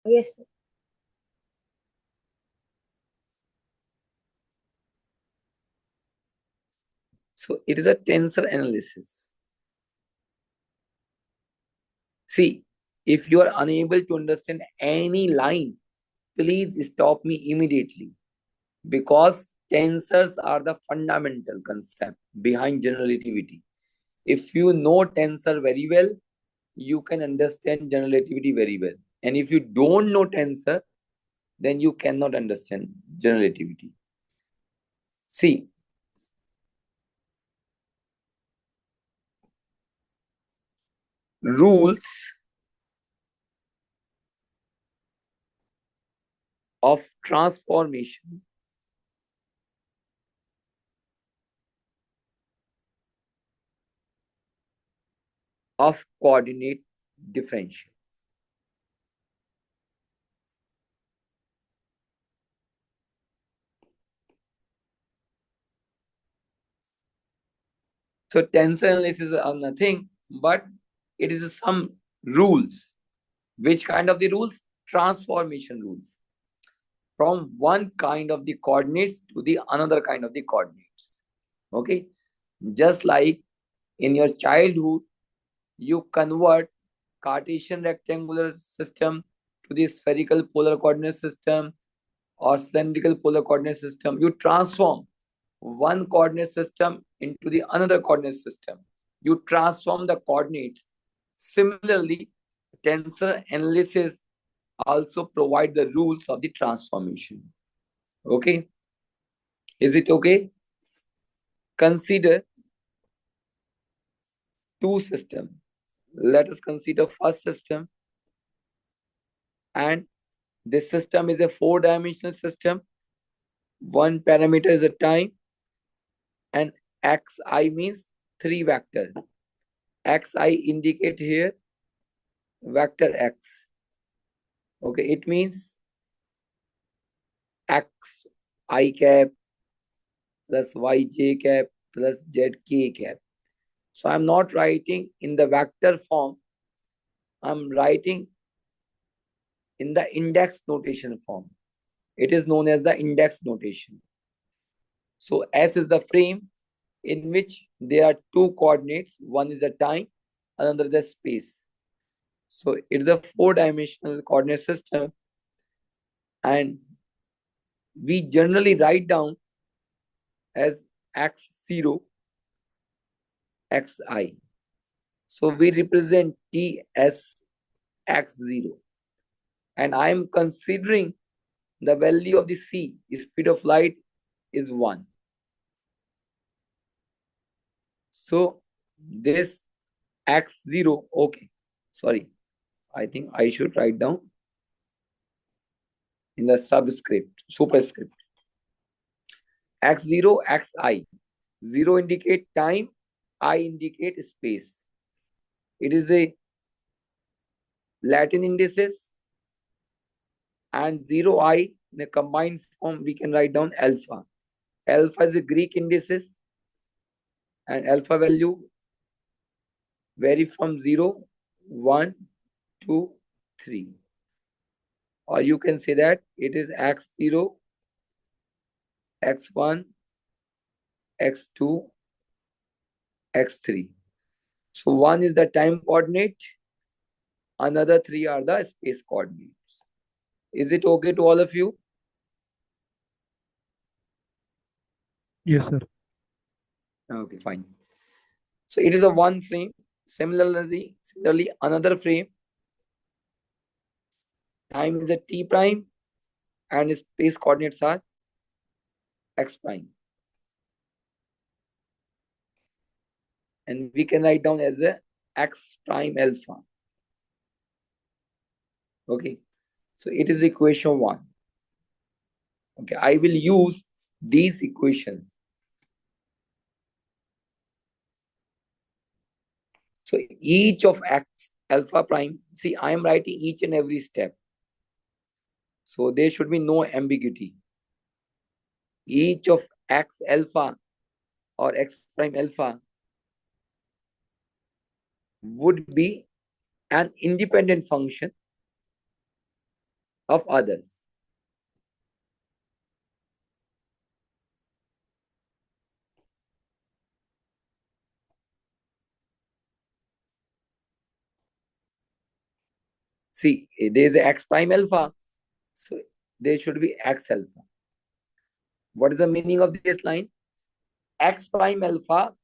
Yes, sir. So it is a tensor analysis. See, if you are unable to understand any line, please stop me immediately, because tensors are the fundamental concept behind general relativity. If you know tensor very well, you can understand general relativity very well. And if you don't know tensor, then you cannot understand general relativity. See, rules of transformation of coordinate differential. So tensor analysis are nothing but it is some rules. Which kind of the rules? Transformation rules. From one kind of the coordinates to the another kind of the coordinates. Okay. Just like in your childhood, you convert Cartesian rectangular system to the spherical polar coordinate system or cylindrical polar coordinate system. You transform one coordinate system into the another coordinate system. You transform the coordinates. Similarly, tensor analysis also provide the rules of the transformation. Okay, is it okay? Consider two systems. Let us consider first system, and this system is a four-dimensional system. One parameter is a time, and xi means three vector. Xi indicate here vector x. Okay, it means x I cap plus yj cap plus zk cap. So I'm not writing in the vector form. I'm writing in the index notation form. It is known as the index notation. So S is the frame in which there are two coordinates. One is the time, another is the space. So it's a four-dimensional coordinate system, and we generally write down as x0, xi. So we represent T as x0. And I am considering the value of the c, speed of light, is 1. So this x0, okay, sorry, I think I should write down in the superscript. X0, xi. 0 indicate time, I indicate space. It is a Latin indices, and 0i in the combined form we can write down alpha. Alpha is a Greek indices, and alpha value vary from 0, 1, 2, 3. Or you can say that it is x0, x1, x2, x3. So 1 is the time coordinate, another 3 are the space coordinates. Is it okay to all of you? Yes, sir. Okay, fine. So it is a one frame. Similarly, another frame, time is a t prime, and space coordinates are x prime. And we can write down as a x prime alpha. Okay, so it is equation 1. Okay, I will use these equations. So each of x alpha prime, see, I am writing each and every step. So there should be no ambiguity. Each of x alpha or x prime alpha would be an independent function of others. See, there is x prime alpha, so there should be x alpha. What is the meaning of this line? X prime alpha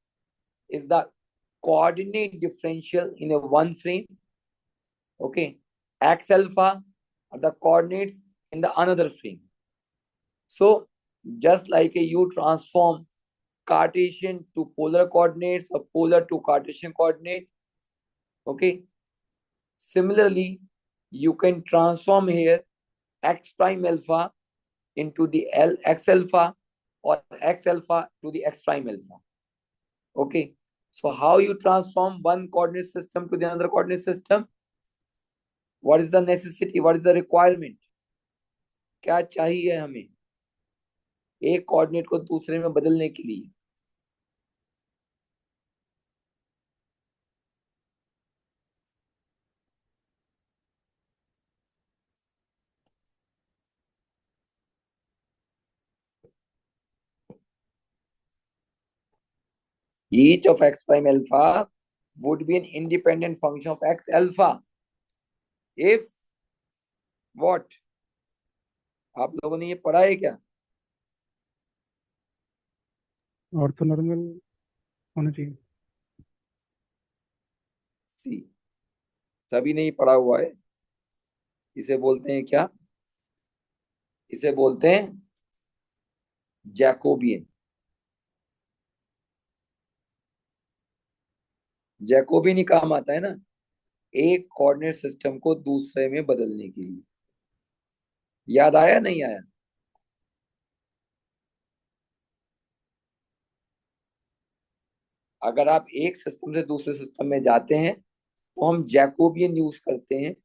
is the coordinate differential in a one frame. Okay, x alpha are the coordinates in the another frame. So just like you transform Cartesian to polar coordinates or polar to Cartesian coordinate, okay, similarly you can transform here x prime alpha into the x alpha or x alpha to the x prime alpha. Okay, so how you transform one coordinate system to the another coordinate system? What is the necessity? What is the requirement? क्या चाहिए हमें एक coordinate को दूसरे में बदलने के लिए? Each of x prime alpha would be an independent function of x alpha if what? आप लोगों ने ये पढ़ा है क्या? ऑर्थोनॉर्मल होना चाहिए। सी सभी ने ही पढ़ा हुआ है। इसे बोलते हैं क्या? इसे बोलते हैं जैकोबियन। जैकोबियन ही काम आता है ना एक कोऑर्डिनेट सिस्टम को दूसरे में बदलने के लिए। याद आया नहीं आया? अगर आप एक सिस्टम से दूसरे सिस्टम में जाते हैं तो हम जैकोबियन यूज करते हैं।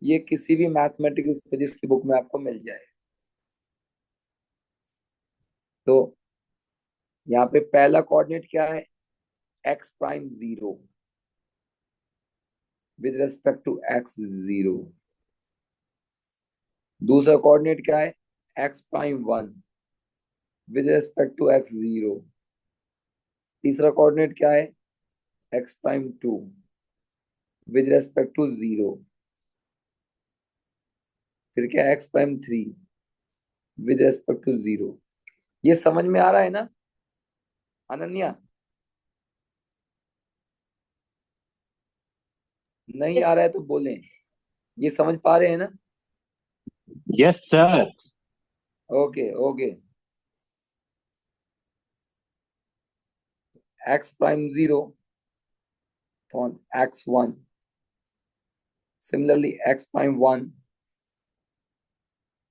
ये किसी भी मैथमेटिकल फिजिक्स की बुक में आपको मिल जाए। तो यहाँ पे पहला कोऑर्डिनेट क्या है? X prime 0 with respect to X 0। दूसरा कोऑर्डिनेट क्या है? X prime 1 with respect to X 0। तीसरा कोऑर्डिनेट क्या है? X prime 2 with respect to 0। फिर क्या? X prime 3 with respect to 0। ये समझ में आ रहा है ना अनन्या? नहीं आ रहा है तो बोलें। ये समझ पा रहे हैं ना? Yes, sir. Okay okay. x prime 0 upon x1. Similarly, x prime 1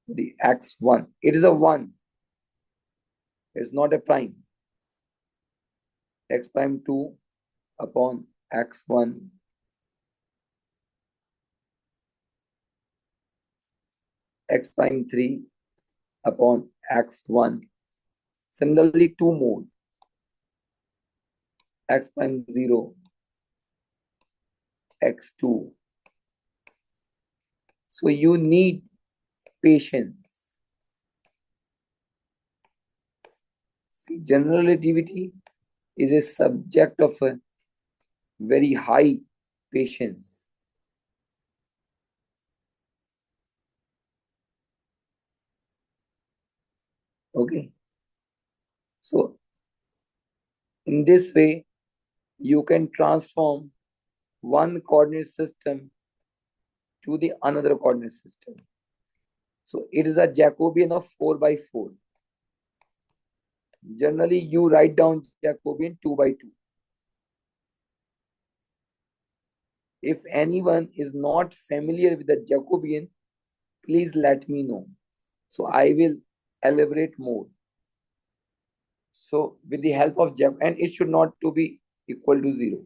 the x1. It is a 1. It's not a prime. X prime 2 upon x1. X prime 3 upon x1. Similarly, 2 more. X prime 0, x2. So you need patience. See, general relativity is a subject of a very high patience. Okay. So in this way, you can transform one coordinate system to the another coordinate system. So it is a Jacobian of 4 by 4. Generally, you write down Jacobian 2 by 2. If anyone is not familiar with the Jacobian, please let me know. So I will elaborate more. So with the help of Jacobian, and it should not to be equal to 0.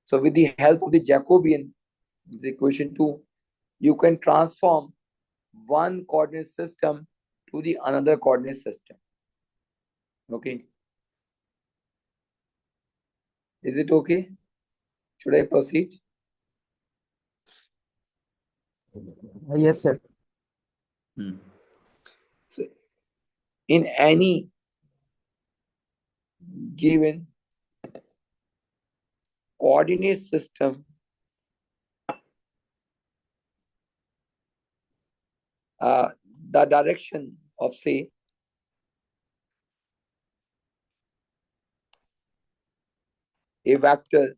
So with the help of the Jacobian, the equation 2, you can transform one coordinate system to the another coordinate system. Okay. Is it okay? Should I proceed? Yes, sir. So in any given coordinate system, the direction of, say, a vector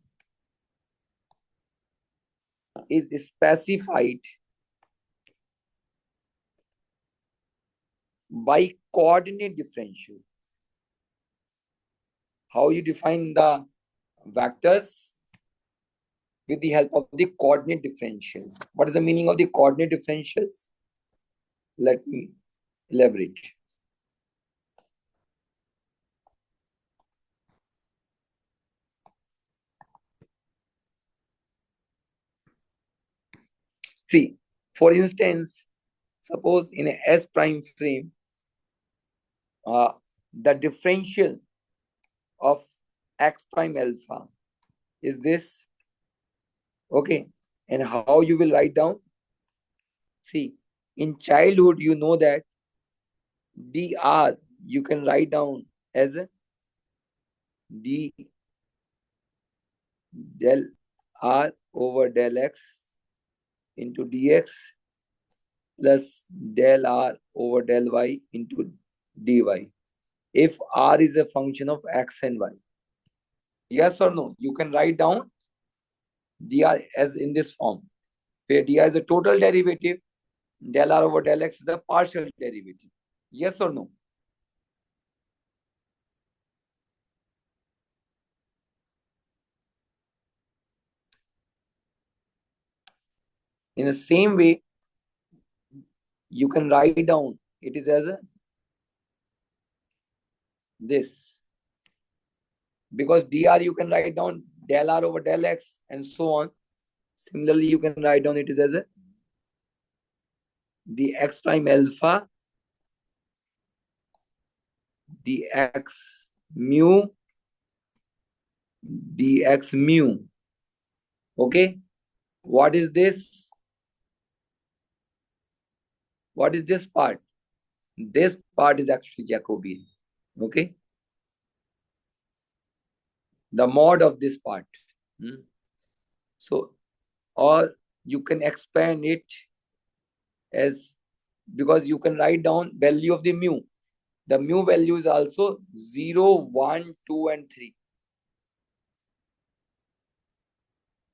is specified by coordinate differential. How you define the vectors? With the help of the coordinate differentials. What is the meaning of the coordinate differentials? Let me elaborate. See, for instance, suppose in a S prime frame, the differential of x prime alpha is this. Okay. And how you will write down? See, in childhood, you know that dr you can write down as a d del r over del x into dx plus del r over del y into dy. If r is a function of x and y. Yes or no? You can write down dr as in this form, where dr is a total derivative, del r over del x is the partial derivative. Yes or no? In the same way, you can write down it is as a this, because dr you can write down del r over del x and so on. Similarly, you can write down it is as a dx prime alpha dx mu dx mu. Okay, what is this? What is this part? This part is actually Jacobian. Okay, the mod of this part. So, or you can expand it as, because you can write down value of the mu. The mu value is also 0, 1, 2, and 3.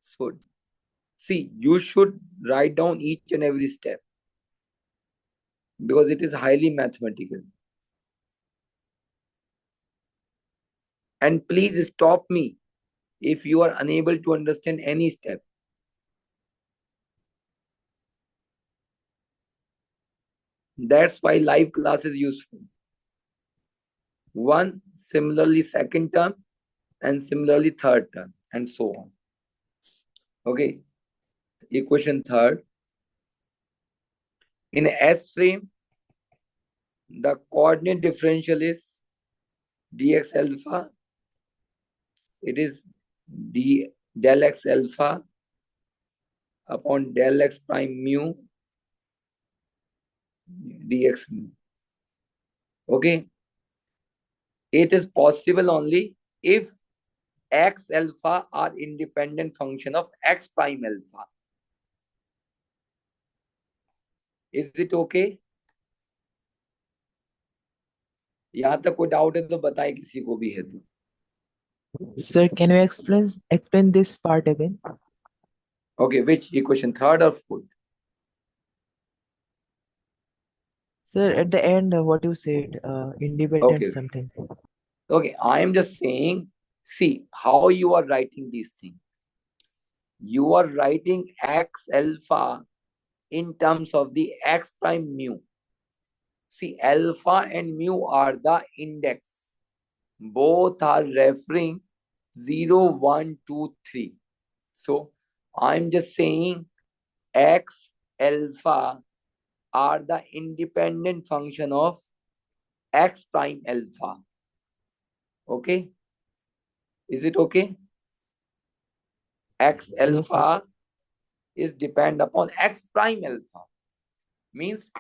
So, see, you should write down each and every step, because it is highly mathematical. And please stop me if you are unable to understand any step. That's why live class is useful. One, similarly second term, and similarly third term, and so on. Okay, equation third. In S frame, the coordinate differential is dx alpha. It is d del x alpha upon del x prime mu dx mu. Okay, it is possible only if x alpha are independent function of x prime alpha. Is it okay? यहाँ तक कोई doubt है तो बताए, किसी को भी है तो. Sir, can you explain this part again? Okay, which equation, third or fourth? Sir, at the end, what you said, independent Okay. something. Okay, I am just saying, see how you are writing these things. You are writing x alpha in terms of the x prime mu. See, alpha and mu are the index. Both are referring 0, 1, 2, 3. So, I'm just saying x alpha are the independent function of x prime alpha. Okay? Is it okay? X alpha is depend upon x prime alpha. Means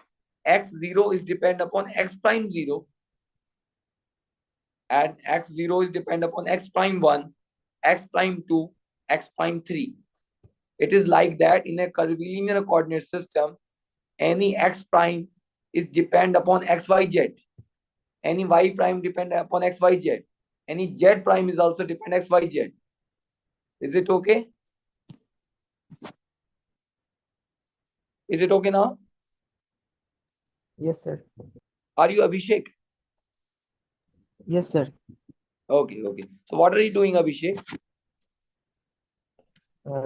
x0 is depend upon x prime 0, and x0 is depend upon x prime 1, x prime 2, x prime 3. It is like that in a curvilinear coordinate system. Any x prime is depend upon xyz. Any y prime depend upon xyz. Any z prime is also depend xyz. Is it okay? Is it okay now? Yes, sir. Are you Abhishek? Yes, sir. Okay, okay. So what are you doing, Abhishek?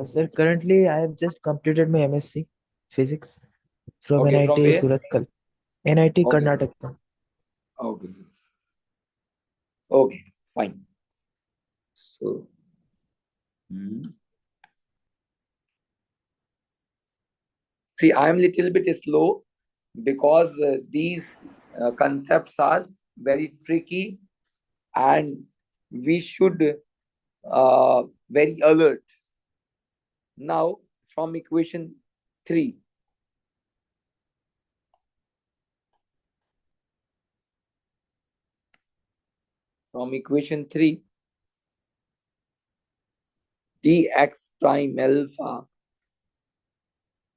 Sir, currently I have just completed my MSc Physics from Okay, from NIT where? Surathkal, NIT Okay. Karnataka. Okay. Okay, fine. So, see, I am little bit slow because these concepts are very tricky, and we should very alert. Now, from equation 3, dx prime alpha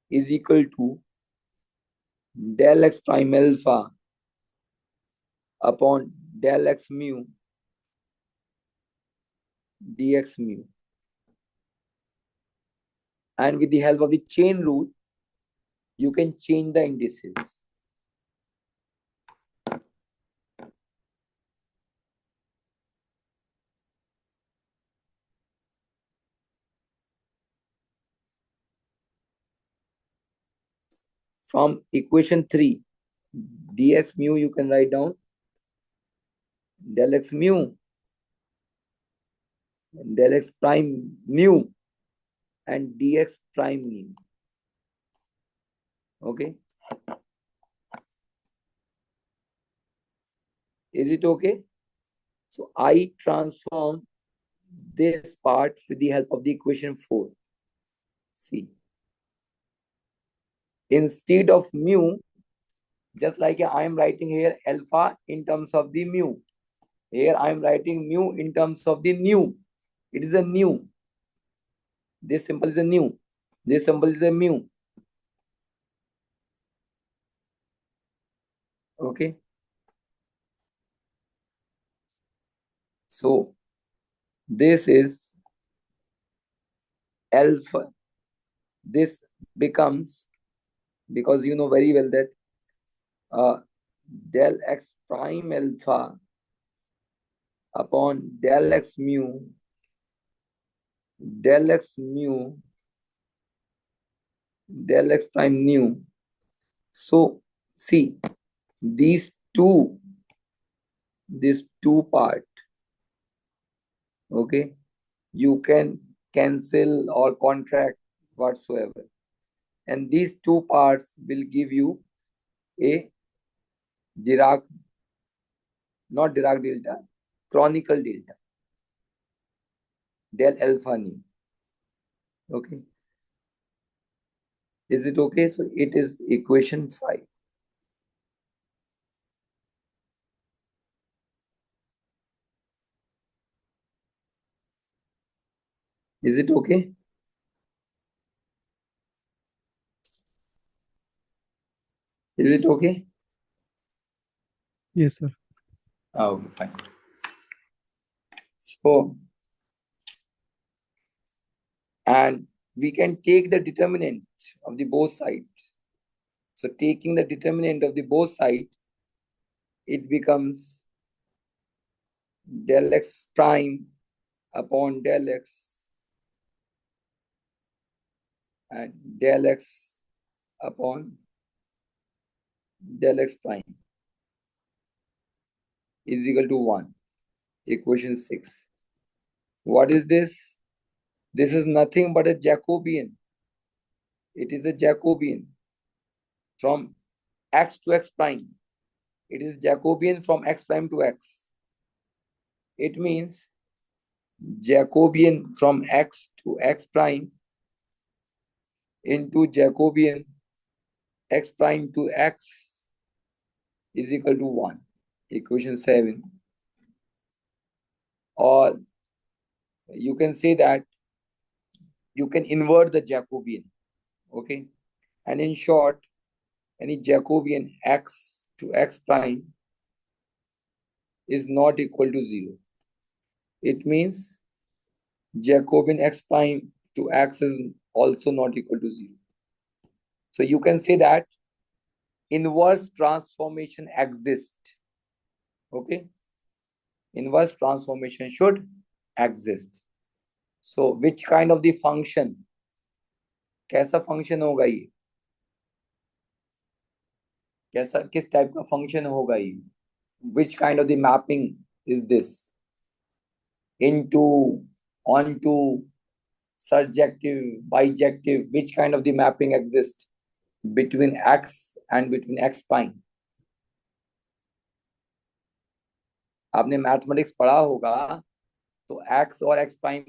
is equal to del x prime alpha upon del x mu dx mu. And with the help of the chain rule, you can change the indices. From equation 3, dx mu you can write down del x mu, del x prime mu, and dx prime mu. Okay? Is it okay? So I transform this part with the help of the equation 4. See, instead of mu, just like I am writing here alpha in terms of the mu. Here I am writing mu in terms of the nu. It is a nu. This symbol is a nu. This symbol is a mu. Okay. So this is alpha. This becomes, because you know very well that del x prime alpha upon del x mu, del x mu, del x prime nu. So see, these two, this two part, okay, you can cancel or contract whatsoever, and these two parts will give you a Dirac, not Dirac delta, chronicle delta, del alpha nu. Okay, is it okay? So it is equation 5. Is it okay? Is it okay? Yes, sir. Okay, fine. So, and we can take the determinant of the both sides. So taking the determinant of the both sides, it becomes del x prime upon del x and del x upon del x prime is equal to 1. Equation 6. What is this? This is nothing but a Jacobian. It is a Jacobian from x to x prime. It is Jacobian from x prime to x. It means Jacobian from x to x prime into Jacobian x prime to x is equal to 1. Equation 7. Or you can say that you can invert the Jacobian. Okay. And in short, any Jacobian x to x prime is not equal to 0. It means Jacobian x prime to x is also not equal to 0. So you can say that inverse transformation exists. Okay. Inverse transformation should exist. So which kind of the function? कैसा function होगा ये? कैसा किस type का function होगा ये? Which kind of the mapping is this? Into, onto, surjective, bijective, which kind of the mapping exists between x and between x prime? आपने mathematics पढ़ा होगा तो x और x प्राइम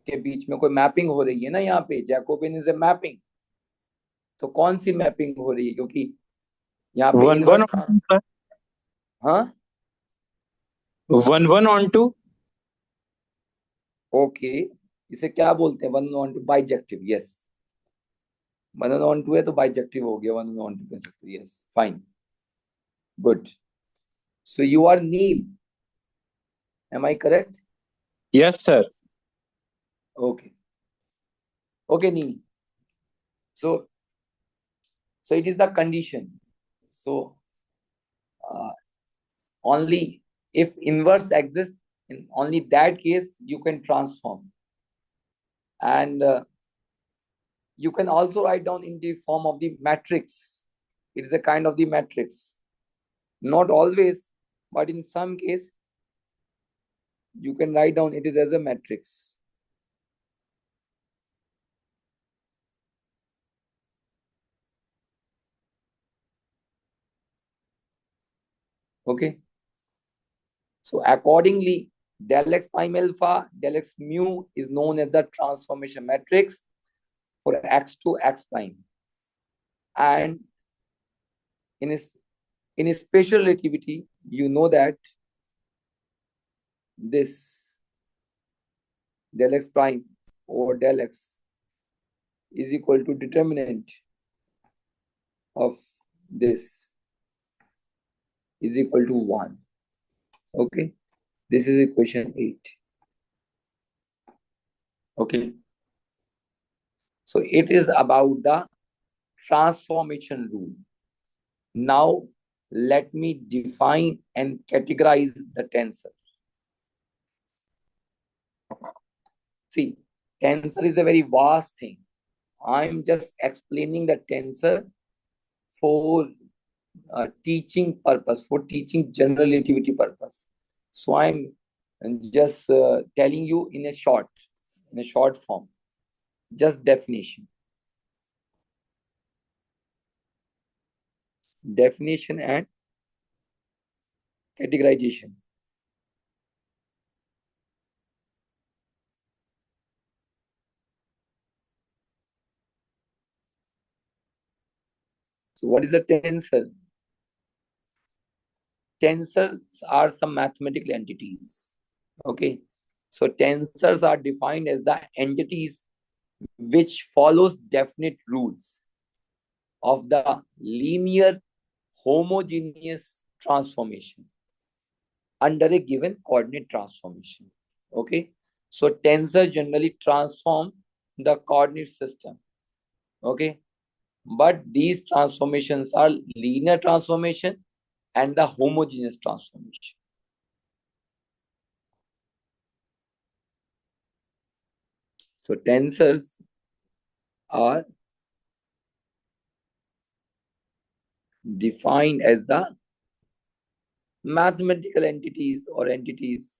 के बीच में कोई मैपिंग हो रही है ना, यहाँ पे जैकोबियन इज ए मैपिंग. तो कौन सी मैपिंग हो रही है? क्योंकि यहाँ पे 1 1 on 2, sir. हाँ 1 1 on 2. ओके, इसे क्या बोलते हैं? 1 on 2 बाइजेक्टिव. यस, 1 on 2 है तो बाइजेक्टिव हो गया. 1 on 2 कह सकते. Yes, fine, good. So you are Neel, am I correct? Yes, sir. Okay. Okay, Neil. So it is the condition. So only if inverse exists, in only that case you can transform. And you can also write down in the form of the matrix. It is a kind of the matrix. Not always, but in some case, you can write down it is as a matrix. Okay. So accordingly, del x prime alpha, del x mu is known as the transformation matrix for x to x prime. And in special relativity, you know that this del x prime over del x is equal to determinant of this is equal to 1. Okay, this is equation 8. Okay, so it is about the transformation rule. Now let me define and categorize the tensor. See, tensor is a very vast thing. I'm just explaining the tensor for teaching purpose, for teaching general relativity purpose. So I'm just telling you in a short form, just definition and categorization. So what is a tensor? Tensors are some mathematical entities. Okay, so tensors are defined as the entities which follows definite rules of the linear homogeneous transformation under a given coordinate transformation. Okay, so tensor generally transform the coordinate system. Okay, but these transformations are linear transformation and the homogeneous transformation. So tensors are defined as the mathematical entities or entities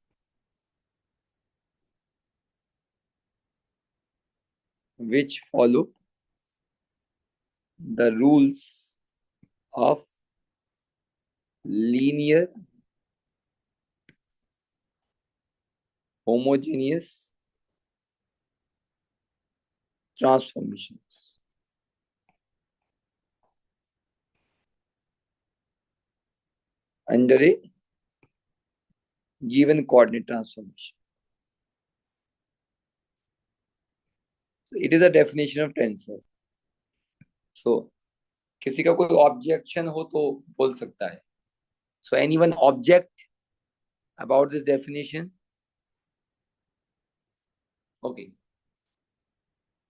which follow the rules of linear homogeneous transformations. under a given coordinate transformation. So it is a definition of tensor. So किसी का कोई objection हो तो बोल सकता है. So anyone object about this definition? Okay.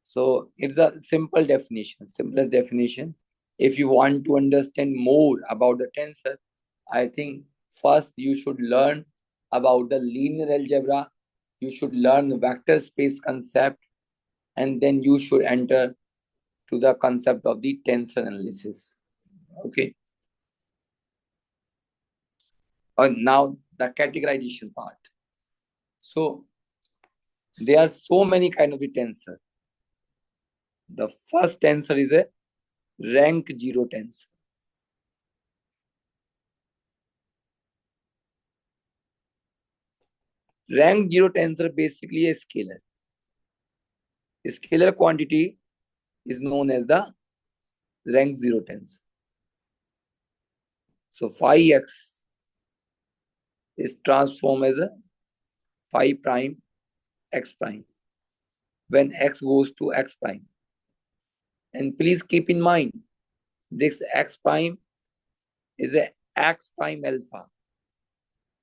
So it's a simple definition, simplest definition. If you want to understand more about the tensor, I think first you should learn about the linear algebra. You should learn the vector space concept, and then you should enter to the concept of the tensor analysis. Okay. And now the categorization part. So there are so many kind of the tensor. The first tensor is a rank 0 tensor. Rank 0 tensor basically a scalar. A scalar quantity is known as the rank 0 tensor. So phi x is transformed as a phi prime x prime when x goes to x prime. And please keep in mind, this x prime is a x prime alpha.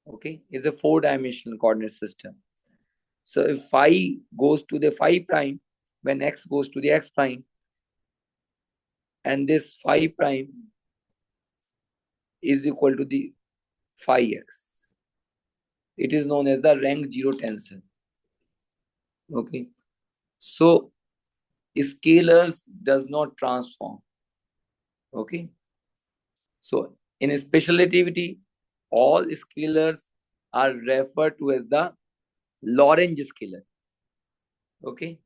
Okay, it's a 4-dimensional coordinate system. So if phi goes to the phi prime when x goes to the x prime, and this phi prime is equal to the phi x, it is known as the rank 0 tensor. Okay, so scalars does not transform. Okay, so in special relativity, all scalars are referred to as the Lorentz scalar. Okay,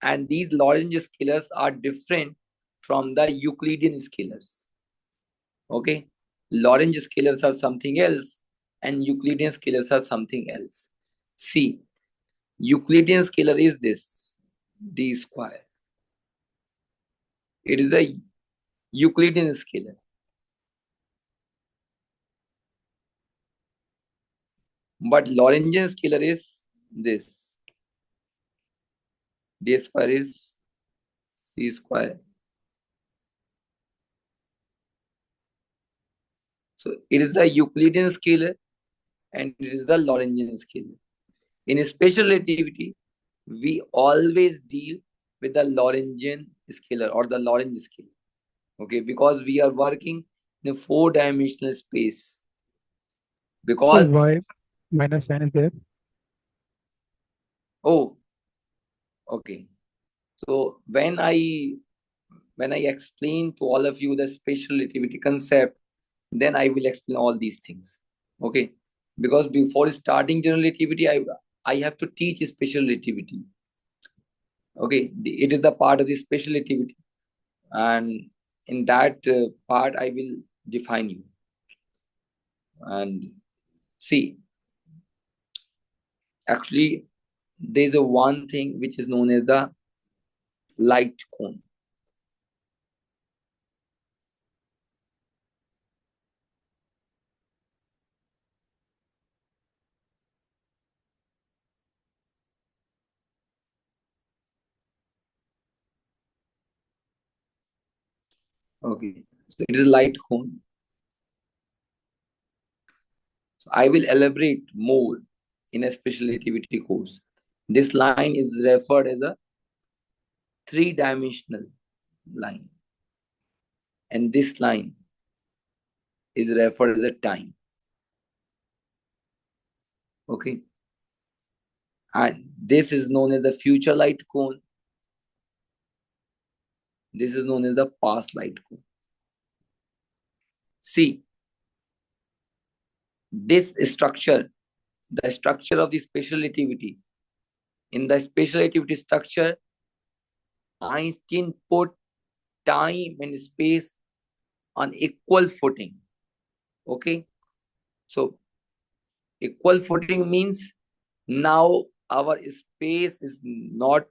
and these Lorentz scalars are different from the Euclidean scalars. Okay, Lorentz scalars are something else, and Euclidean scalars are something else. See, Euclidean scalar is this d square. It is a Euclidean scalar. But Lorentzian scalar is this. D square is c square. So it is the Euclidean scalar and it is the Lorentzian scalar. In special relativity, we always deal with the Lorentzian scalar or the Lorentz scalar. Okay, because we are working in a 4-dimensional space. Because So why minus sign is there? oh, okay. So when I explain to all of you the special relativity concept, then I will explain all these things. Okay, because before starting general relativity, I have to teach special relativity. Okay, it is the part of the special relativity, and in that part I will define you. And see, actually, there is a one thing which is known as the light cone. Okay, so it is light cone. So I will elaborate more in a special relativity course. This line is referred as a 3-dimensional line, and this line is referred as a time. Okay, and this is known as the future light cone. This is known as the past light cone. See, this structure, the structure of the special relativity. In the special relativity structure, Einstein put time and space on equal footing. Okay, so equal footing means now our space is not